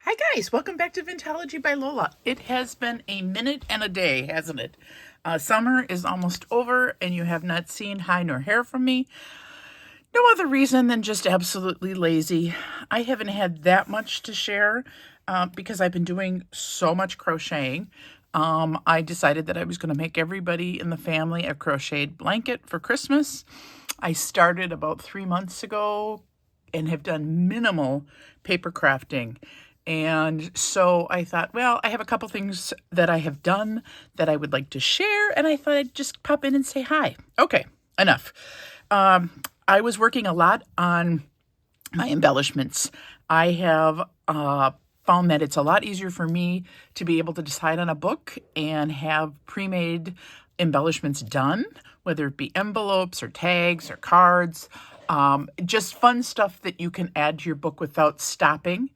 Hi guys, welcome back to Vintology by Lola. It has been a minute and a day, hasn't it? Summer is almost over and you have not seen hide nor hair from me. No other reason than just absolutely lazy. I haven't had that much to share because I've been doing so much crocheting. I decided that I was going to make everybody in the family a crocheted blanket for Christmas. I started about 3 months ago and have done minimal paper crafting. And so I thought, well, I have a couple things that I have done that I would like to share, and I thought I'd just pop in and say hi. Okay, enough. I was working a lot on my embellishments. I have found that it's a lot easier for me to be able to decide on a book and have pre-made embellishments done, whether it be envelopes or tags or cards, just fun stuff that you can add to your book without stopping.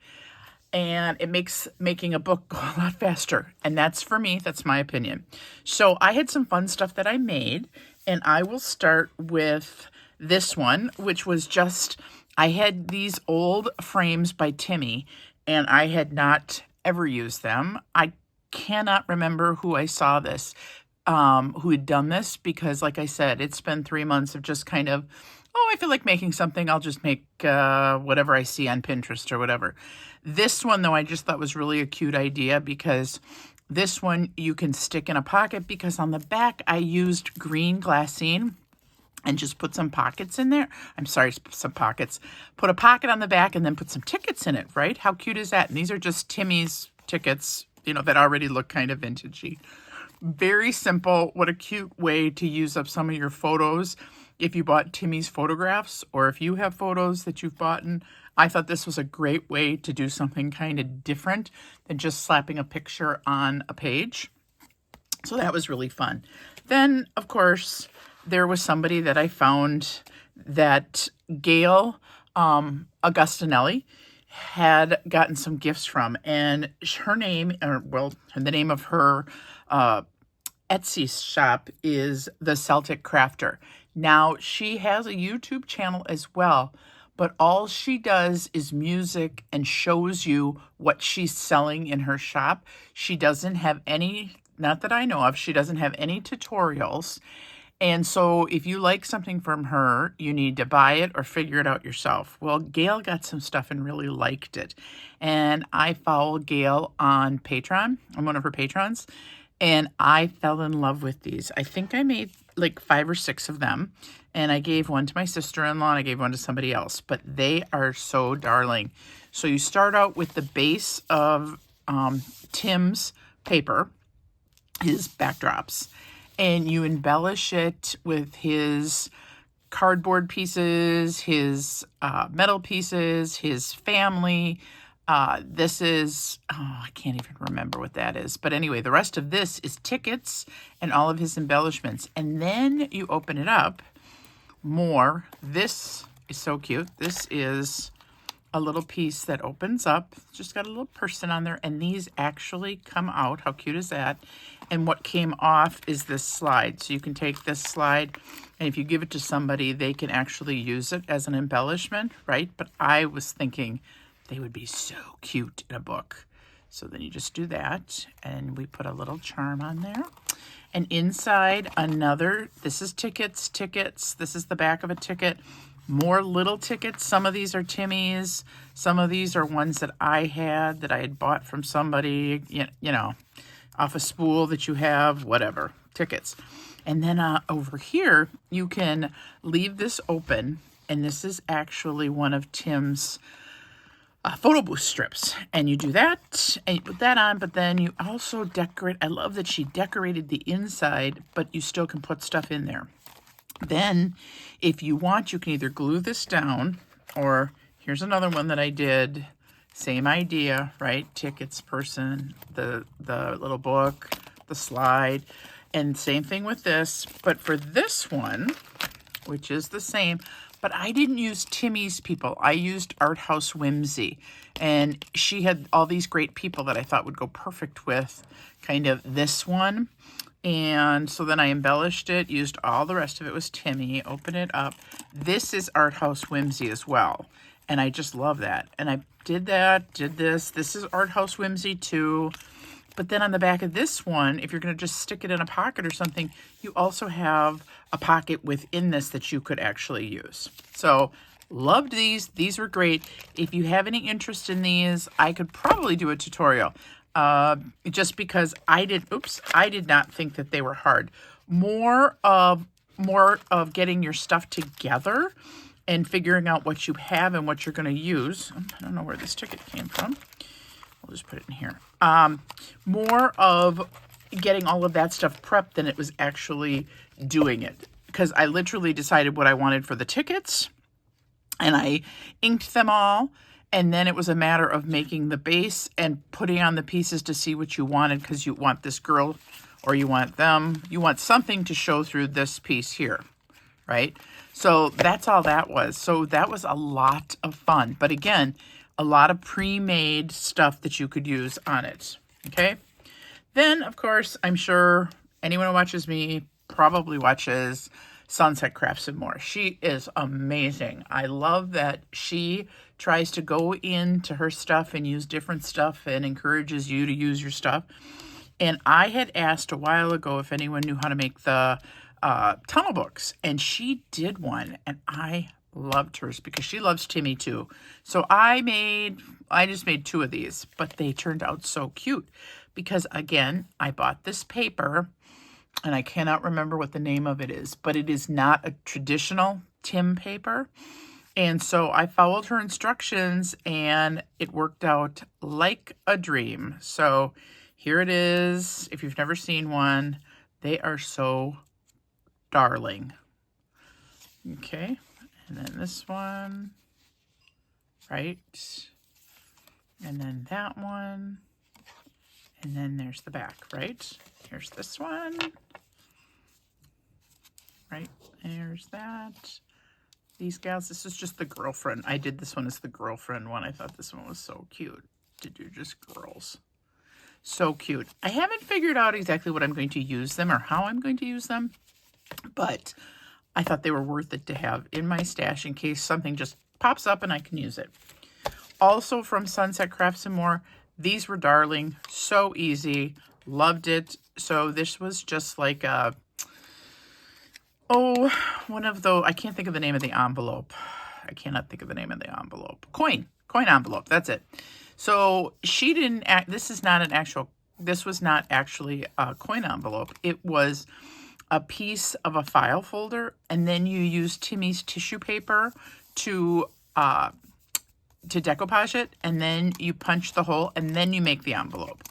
And it makes making a book go a lot faster. And that's for me, that's my opinion. So I had some fun stuff that I made, and I will start with this one, which was just, I had these old frames by Timmie, and I had not ever used them. I cannot remember who I saw this, who had done this, because like I said, it's been 3 months of just kind of, I feel like making something, I'll just make whatever I see on Pinterest or whatever. This one, though, I just thought was really a cute idea because this one you can stick in a pocket, because on the back I used green glassine and just put some pockets in there. I'm sorry, some pockets. Put a pocket on the back and then put some tickets in it, right? How cute is that? And these are just Timmie's tickets, that already look kind of vintagey. Very simple. What a cute way to use up some of your photos. If you bought Timmie's photographs, or if you have photos that you've bought, I thought this was a great way to do something kind of different than just slapping a picture on a page. So that was really fun. Then, of course, there was somebody that I found that Gail Augustinelli had gotten some gifts from, and her name, the name of her Etsy shop is The Celtic Crafter. Now, she has a YouTube channel as well, but all she does is music and shows you what she's selling in her shop. She doesn't have any, not that I know of, she doesn't have any tutorials. And so if you like something from her, you need to buy it or figure it out yourself. Well, Gail got some stuff and really liked it. And I follow Gail on Patreon. I'm one of her patrons. And I fell in love with these. I think I made like 5 or 6 of them. And I gave one to my sister-in-law and I gave one to somebody else. But they are so darling. So you start out with the base of Tim's paper, his backdrops. And you embellish it with his cardboard pieces, his metal pieces, his family. This is, I can't even remember what that is. But anyway, the rest of this is tickets and all of his embellishments. And then you open it up more. This is so cute. This is a little piece that opens up. It's just got a little person on there. And these actually come out. How cute is that? And what came off is this slide. So you can take this slide, and if you give it to somebody, they can actually use it as an embellishment, right? But I was thinking they would be so cute in a book. So then you just do that, and we put a little charm on there. And inside this is tickets. This is the back of a ticket. More little tickets. Some of these are Timmie's. Some of these are ones that I had bought from somebody, off a spool that you have, whatever, tickets. And then over here, you can leave this open, and this is actually one of Tim's photo booth strips. And you do that, and you put that on, but then you also decorate. I love that she decorated the inside, but you still can put stuff in there. Then, if you want, you can either glue this down, or here's another one that I did. Same idea, right? Tickets, person, the little book, the slide, and same thing with this. But for this one, which is the same, but I didn't use Timmie's people. I used Art House Whimsy, and she had all these great people that I thought would go perfect with kind of this one. And so then I embellished it, used all the rest of it was Timmie, open it up. This is Art House Whimsy as well. And I just love that. And I did that, did this. This is Art House Whimsy too. But then on the back of this one, if you're going to just stick it in a pocket or something, you also have a pocket within this that you could actually use. So loved these. These were great. If you have any interest in these, I could probably do a tutorial. Just because I did not think that they were hard. More of getting your stuff together and figuring out what you have and what you're going to use. I don't know where this ticket came from. We'll just put it in here. More of getting all of that stuff prepped than it was actually doing it. Because I literally decided what I wanted for the tickets, and I inked them all, and then it was a matter of making the base and putting on the pieces to see what you wanted, because you want this girl or you want them. You want something to show through this piece here, right? So that's all that was. So that was a lot of fun. But again, a lot of pre-made stuff that you could use on it, okay? Then, of course, I'm sure anyone who watches me probably watches Sunset Crafts and More. She is amazing. I love that she tries to go into her stuff and use different stuff and encourages you to use your stuff. And I had asked a while ago if anyone knew how to make the tunnel books, and she did one, and I loved hers because she loves Timmie too. So I just made 2 of these, but they turned out so cute because, again, I bought this paper, and I cannot remember what the name of it is, but it is not a traditional Tim paper. And so I followed her instructions, and it worked out like a dream. So here it is. If you've never seen one, they are so darling. Okay. And then this one, right? And then that one. And then there's the back, right? Here's this one. Right, there's that. These gals, this is just the girlfriend. I did this one as the girlfriend one. I thought this one was so cute to do just girls. So cute. I haven't figured out exactly what I'm going to use them or how I'm going to use them, but I thought they were worth it to have in my stash in case something just pops up and I can use it. Also from Sunset Crafts and More, these were darling, so easy, loved it. So this was just like a, one of those, I can't think of the name of the envelope. I cannot think of the name of the envelope. Coin envelope, that's it. So she didn't this was not actually a coin envelope. It was a piece of a file folder, and then you use Timmie's tissue paper to decoupage it, and then you punch the hole, and then you make the envelope.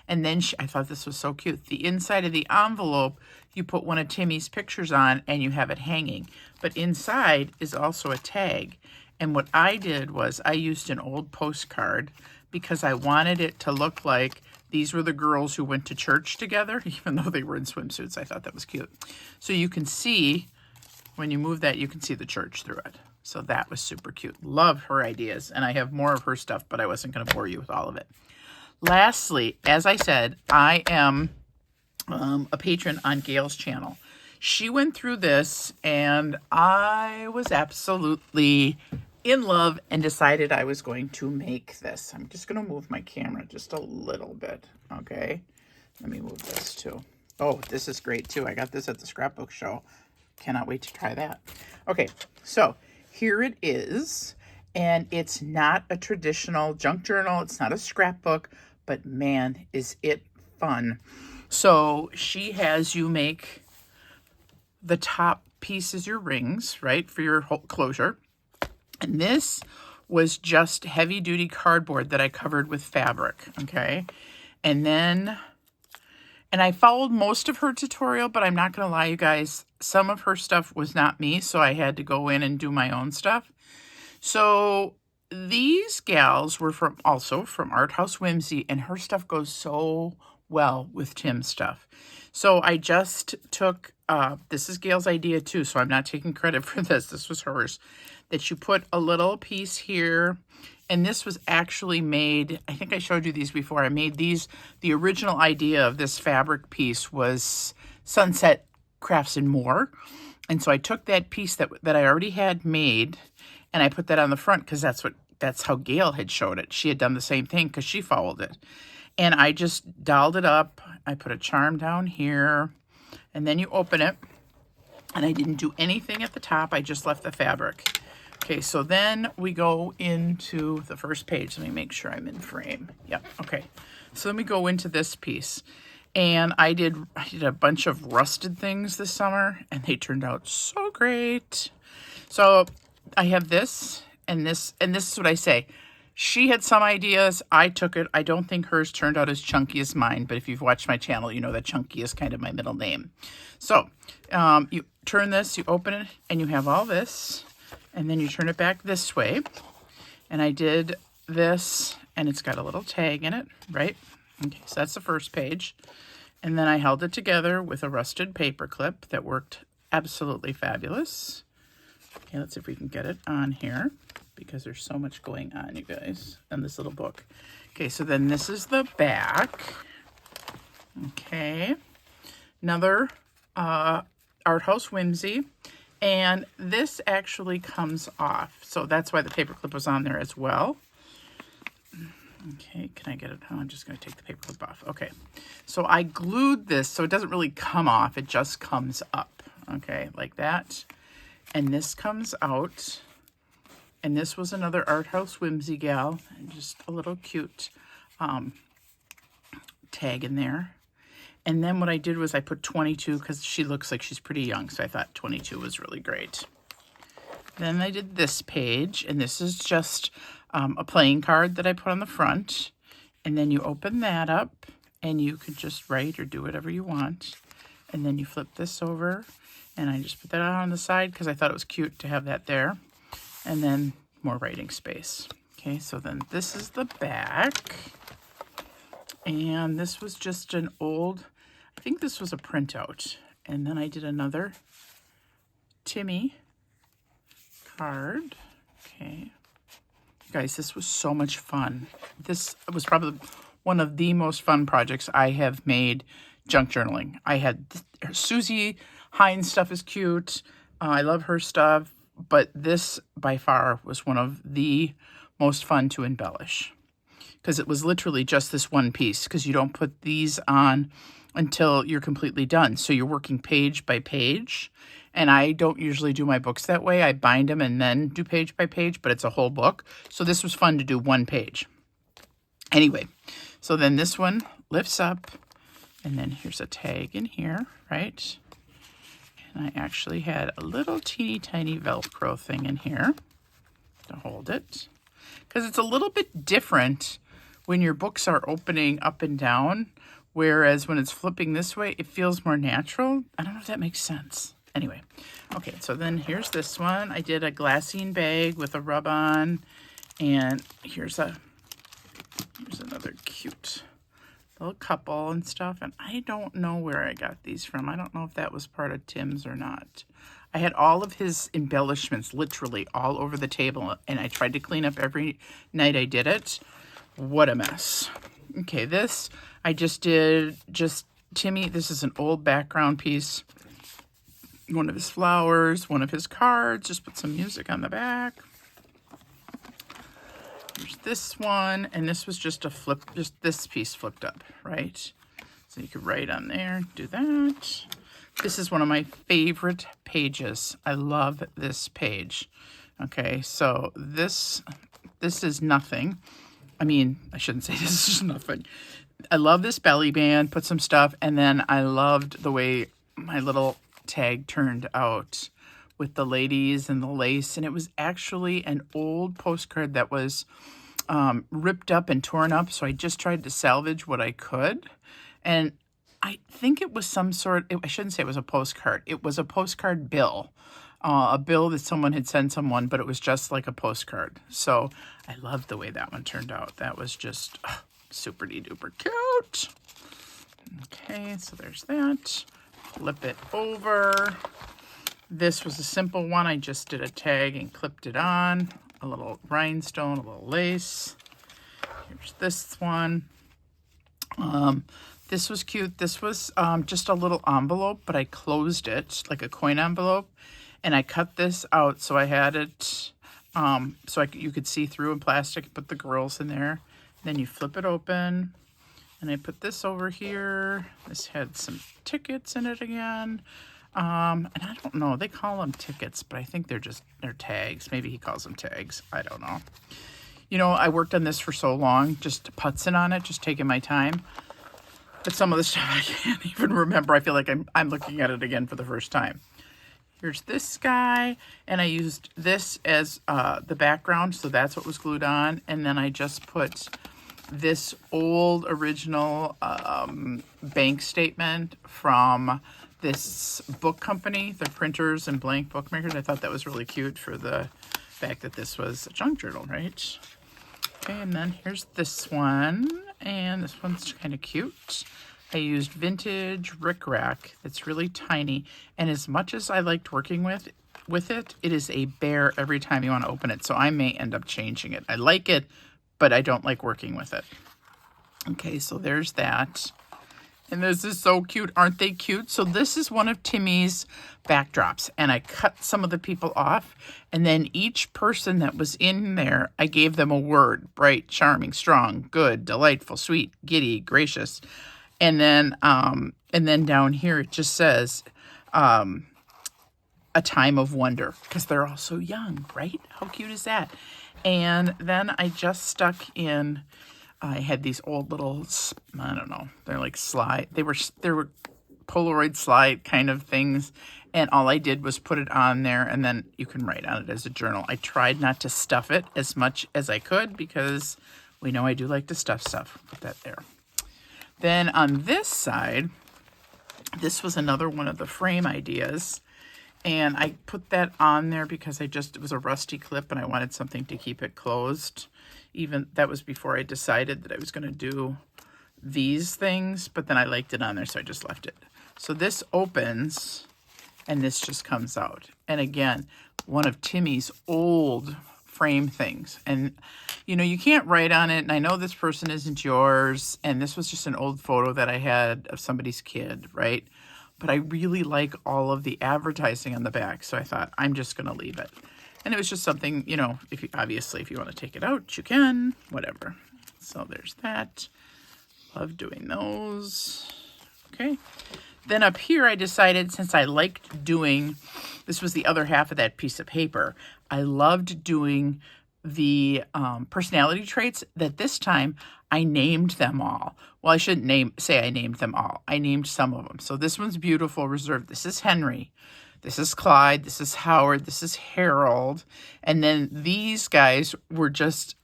And then I thought this was so cute. The inside of the envelope, you put one of Timmie's pictures on, and you have it hanging. But inside is also a tag. And what I did was I used an old postcard because I wanted it to look like these were the girls who went to church together, even though they were in swimsuits. I thought that was cute. So you can see, when you move that, you can see the church through it. So that was super cute. Love her ideas. And I have more of her stuff, but I wasn't going to bore you with all of it. Lastly, as I said, I am a patron on Gail's channel. She went through this, and I was absolutely in love and decided I was going to make this. I'm just going to move my camera just a little bit, okay? Let me move this too. Oh, this is great too. I got this at the scrapbook show. Cannot wait to try that. Okay, so here it is, and it's not a traditional junk journal. It's not a scrapbook, but man, is it fun. So she has you make the top piece is your rings, right, for your whole closure. And this was just heavy duty cardboard that I covered with fabric, okay? And I followed most of her tutorial, but I'm not going to lie, you guys, some of her stuff was not me, so I had to go in and do my own stuff. So these gals were also from Art House Whimsy, and her stuff goes so well with Tim's stuff. So I just took, this is Gail's idea too, so I'm not taking credit for this. This was hers. That you put a little piece here, and this was actually made, I think I showed you these before. I made these, the original idea of this fabric piece was Sunset Crafts and More. And so I took that piece that I already had made, And I put that on the front because that's how Gail had showed it. She had done the same thing because she followed it. And I just dolled it up. I put a charm down here, and then you open it. And I didn't do anything at the top. I just left the fabric. Okay, so then we go into the first page. Let me make sure I'm in frame. Yep, okay. So then we go into this piece. And I did a bunch of rusted things this summer, and they turned out so great. So I have this, and this is what I say. She had some ideas. I took it. I don't think hers turned out as chunky as mine, but if you've watched my channel, you know that chunky is kind of my middle name. So you turn this, you open it, and you have all this, and then you turn it back this way. And I did this, and it's got a little tag in it, right? Okay, so that's the first page. And then I held it together with a rusted paper clip that worked absolutely fabulous. Okay, let's see if we can get it on here, because there's so much going on, you guys, in this little book. Okay, so then this is the back. Okay, another Art House Whimsy. And this actually comes off. So that's why the paperclip was on there as well. Okay, can I get it? Oh, I'm just going to take the paperclip off. Okay, so I glued this so it doesn't really come off. It just comes up. Okay, like that. And this comes out. And this was another Art House Whimsy gal. And just a little cute tag in there. And then what I did was I put 22 because she looks like she's pretty young. So I thought 22 was really great. Then I did this page. And this is just a playing card that I put on the front. And then you open that up. And you could just write or do whatever you want. And then you flip this over. And I just put that on the side because I thought it was cute to have that there. And then more writing space. Okay, so then this is the back. And this was just an old, I think this was a printout. And then I did another Timmie card. Okay. Guys, this was so much fun. This was probably one of the most fun projects I have made junk journaling. I had Susie Hines stuff is cute. I love her stuff. But this, by far, was one of the most fun to embellish. Because it was literally just this one piece. Because you don't put these on until you're completely done. So you're working page by page. And I don't usually do my books that way. I bind them and then do page by page. But it's a whole book. So this was fun to do one page. Anyway, so then this one lifts up. And then here's a tag in here, right? And I actually had a little teeny tiny Velcro thing in here to hold it. Because it's a little bit different when your books are opening up and down. Whereas when it's flipping this way, it feels more natural. I don't know if that makes sense. Anyway, okay, so then here's this one. I did a glassine bag with a rub-on. And here's another cute little couple and stuff, and I don't know where I got these from. I don't know if that was part of Tim's or not. I had all of his embellishments literally all over the table, and I tried to clean up every night I did it. What a mess. Okay, this I just did Timmie. This is an old background piece. One of his flowers, one of his cards. Just put some music on the back. There's this one, and this was just a flip, just this piece flipped up, right? So you could write on there, do that. This is one of my favorite pages. I love this page. Okay, so this is nothing. I mean, I shouldn't say this is nothing. I love this belly band, put some stuff, and then I loved the way my little tag turned out with the ladies and the lace. And it was actually an old postcard that was ripped up and torn up. So I just tried to salvage what I could. And I think it was some sort, I shouldn't say it was a postcard. It was a postcard bill. A bill that someone had sent someone, but it was just like a postcard. So I loved the way that one turned out. That was just super duper cute. Okay, so there's that. Flip it over. This was a simple one. I just did a tag and clipped it on. A little rhinestone, a little lace. Here's this one. This was cute. This was just a little envelope, but I closed it like a coin envelope. And I cut this out, so I had it so you could see through in plastic. Put the girls in there. Then you flip it open. And I put this over here. This had some tickets in it again. And I don't know. They call them tickets, but I think they're tags. Maybe he calls them tags. I don't know. You know, I worked on this for so long, just putzing on it, just taking my time. But some of the stuff I can't even remember. I feel like I'm looking at it again for the first time. Here's this guy, and I used this as the background, so that's what was glued on. And then I just put this old original bank statement from this book company, the printers and blank bookmakers. I thought that was really cute for the fact that this was a junk journal, right? Okay, and then here's this one, and this one's kind of cute. I used vintage rickrack. It's really tiny, and as much as I liked working with it, it is a bear every time you want to open it, so I may end up changing it. I like it, but I don't like working with it. Okay, so there's that. And this is so cute. Aren't they cute? So this is one of Timmie's backdrops, and I cut some of the people off, and then each person that was in there, I gave them a word: bright, charming, strong, good, delightful, sweet, giddy, gracious. And then down here it just says a time of wonder, because they're all so young, right? How cute is that? And then I just stuck in, I had these old little, I don't know, they're like slide, they were Polaroid slide kind of things, and all I did was put it on there, and then you can write on it as a journal. I tried not to stuff it as much as I could, because we know I do like to stuff stuff. Put that there. Then on this side, this was another one of the frame ideas. And I put that on there because it was a rusty clip and I wanted something to keep it closed. Even that was before I decided that I was going to do these things, but then I liked it on there, so I just left it. So this opens and this just comes out. And again, one of Timmie's old frame things. And you know, you can't write on it, and I know this person isn't yours, and this was just an old photo that I had of somebody's kid, right? But I really like all of the advertising on the back, so I thought I'm just going to leave it. And it was just something, you know, obviously if you want to take it out, you can, whatever. So there's that. Love doing those. Okay. Then up here I decided, since I liked doing, this was the other half of that piece of paper, I loved doing the personality traits, that this time I named them all. Well, I shouldn't say I named them all. I named some of them. So this one's Beautiful, Reserved. This is Henry. This is Clyde. This is Howard. This is Harold. And then these guys were just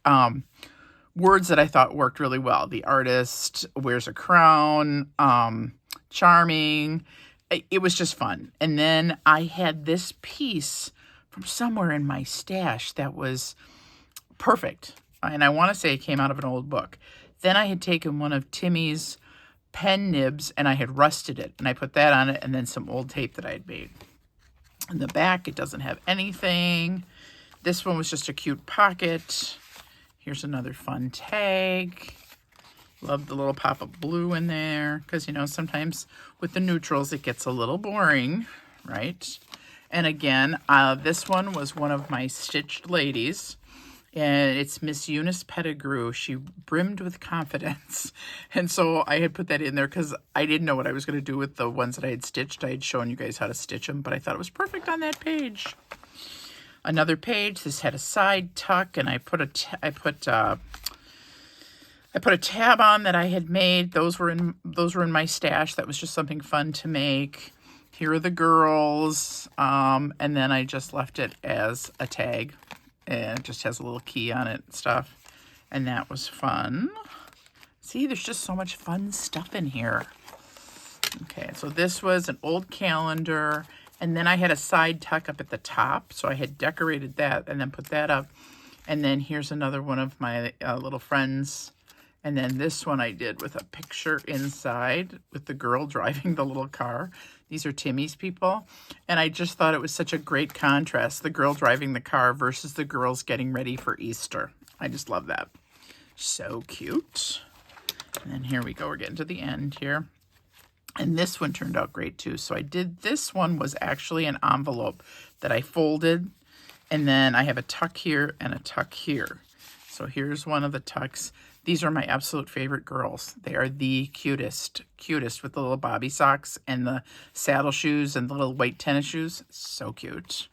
words that I thought worked really well. The Artist, Wears a Crown, Charming. It was just fun. And then I had this piece from somewhere in my stash that was perfect. And I want to say it came out of an old book. Then I had taken one of Timmie's pen nibs and I had rusted it. And I put that on it, and then some old tape that I had made. In the back, it doesn't have anything. This one was just a cute pocket. Here's another fun tag. Love the little pop of blue in there, because, you know, sometimes with the neutrals it gets a little boring, right? And again, this one was one of my stitched ladies, and it's Miss Eunice Pettigrew. She brimmed with confidence. And so I had put that in there because I didn't know what I was going to do with the ones that I had stitched. I had shown you guys how to stitch them, but I thought it was perfect on that page. Another page, this had a side tuck, and I put a tab on that I had made. Those were in my stash. That was just something fun to make. Here are the girls, and then I just left it as a tag, and it just has a little key on it and stuff, and that was fun. See, there's just so much fun stuff in here. Okay, so this was an old calendar, and then I had a side tuck up at the top, so I had decorated that and then put that up. And then here's another one of my little friends. And then this one I did with a picture inside with the girl driving the little car. These are Timmie's people. And I just thought it was such a great contrast, the girl driving the car versus the girls getting ready for Easter. I just love that. So cute. And then here we go. We're getting to the end here. And this one turned out great too. So I did, this one was actually an envelope that I folded And then I have a tuck here and a tuck here. So here's one of the tucks. These are my absolute favorite girls. They are the cutest with the little bobby socks and the saddle shoes and the little white tennis shoes. So cute.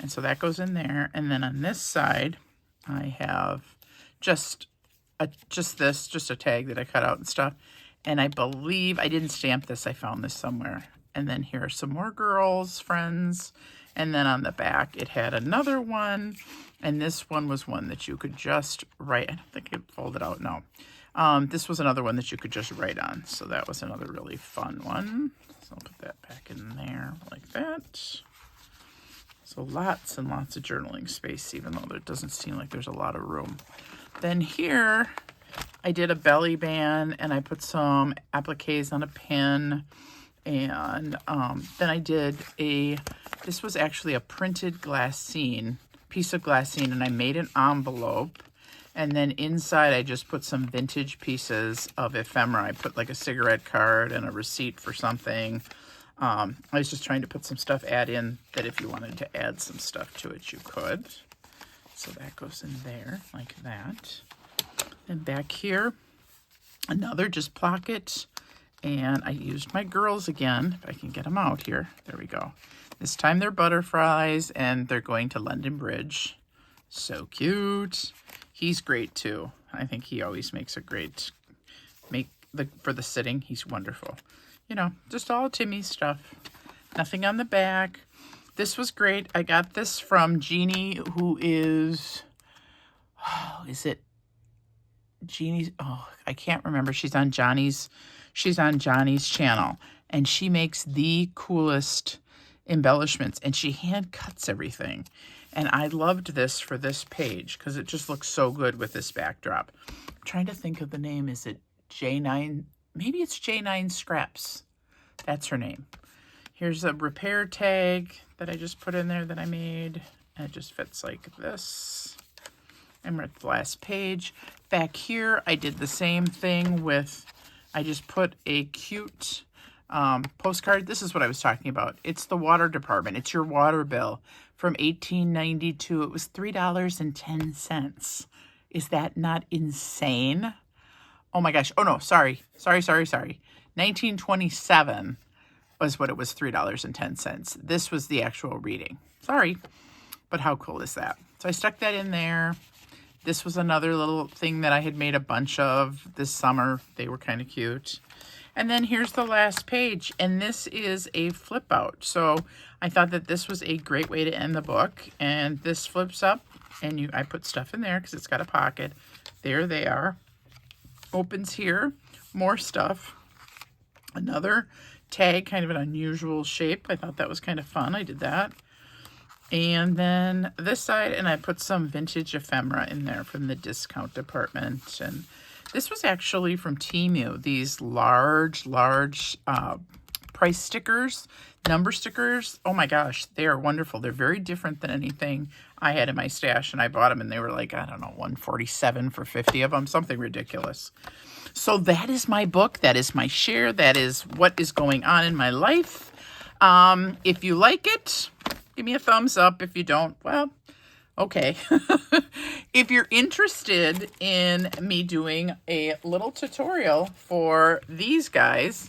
And so that goes in there. And then on this side, I have just a tag that I cut out and stuff. And I believe I didn't stamp this. I found this somewhere. And then here are some more girls, friends. And then on the back, it had another one. And this one was one that you could just write. I don't think it folded out, no. This was another one that you could just write on. So that was another really fun one. So I'll put that back in there like that. So lots and lots of journaling space, even though there doesn't seem like there's a lot of room. Then here, I did a belly band, and I put some appliques on a pin. And then I did this was actually a printed piece of glassine, and I made an envelope. And then inside, I just put some vintage pieces of ephemera. I put like a cigarette card and a receipt for something. I was just trying to put some stuff in that if you wanted to add some stuff to it, you could. So that goes in there like that. And back here, another just pocket. And I used my girls again, if I can get them out here. There we go. This time they're butterflies, and they're going to London Bridge. So cute. He's great too. I think he always makes a great, for the sitting, he's wonderful. You know, just all Timmie stuff. Nothing on the back. This was great. I got this from Jeannie, who is it Jeannie's? Oh, I can't remember. She's on Johnny's channel, and she makes the coolest embellishments, and she hand cuts everything. And I loved this for this page because it just looks so good with this backdrop. I'm trying to think of the name. Is it J9? Maybe it's J9 Scraps. That's her name. Here's a repair tag that I just put in there that I made. And it just fits like this. And we're at the last page. Back here, I did the same thing with, I just put a cute postcard. This is what I was talking about. It's the water department. It's your water bill from 1892. It was $3.10. Is that not insane? Oh my gosh. Oh no, sorry. 1927 was what it was, $3.10. This was the actual reading. Sorry, but how cool is that? So I stuck that in there. This was another little thing that I had made a bunch of this summer. They were kind of cute. And then here's the last page, and this is a flip out. So I thought that this was a great way to end the book. And this flips up, and I put stuff in there because it's got a pocket. There they are. Opens here, more stuff. Another tag, kind of an unusual shape. I thought that was kind of fun. I did that. And then this side, and I put some vintage ephemera in there from the discount department. And this was actually from Timmie, these large price stickers, number stickers. Oh my gosh, they are wonderful. They're very different than anything I had in my stash, and I bought them, and they were like, I don't know, $147 for 50 of them, something ridiculous. So that is my book. That is my share. That is what is going on in my life. If you like it, give me a thumbs up. If you don't, well, okay. If you're interested in me doing a little tutorial for these guys,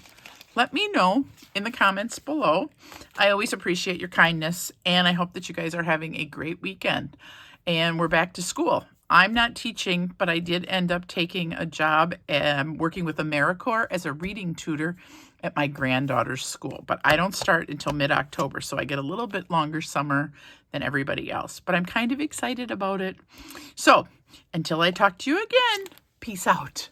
let me know in the comments below. I always appreciate your kindness, and I hope that you guys are having a great weekend. And we're back to school. I'm not teaching, but I did end up taking a job working with AmeriCorps as a reading tutor at my granddaughter's school. But I don't start until mid-October, so I get a little bit longer summer than everybody else. But I'm kind of excited about it. So until I talk to you again, peace out.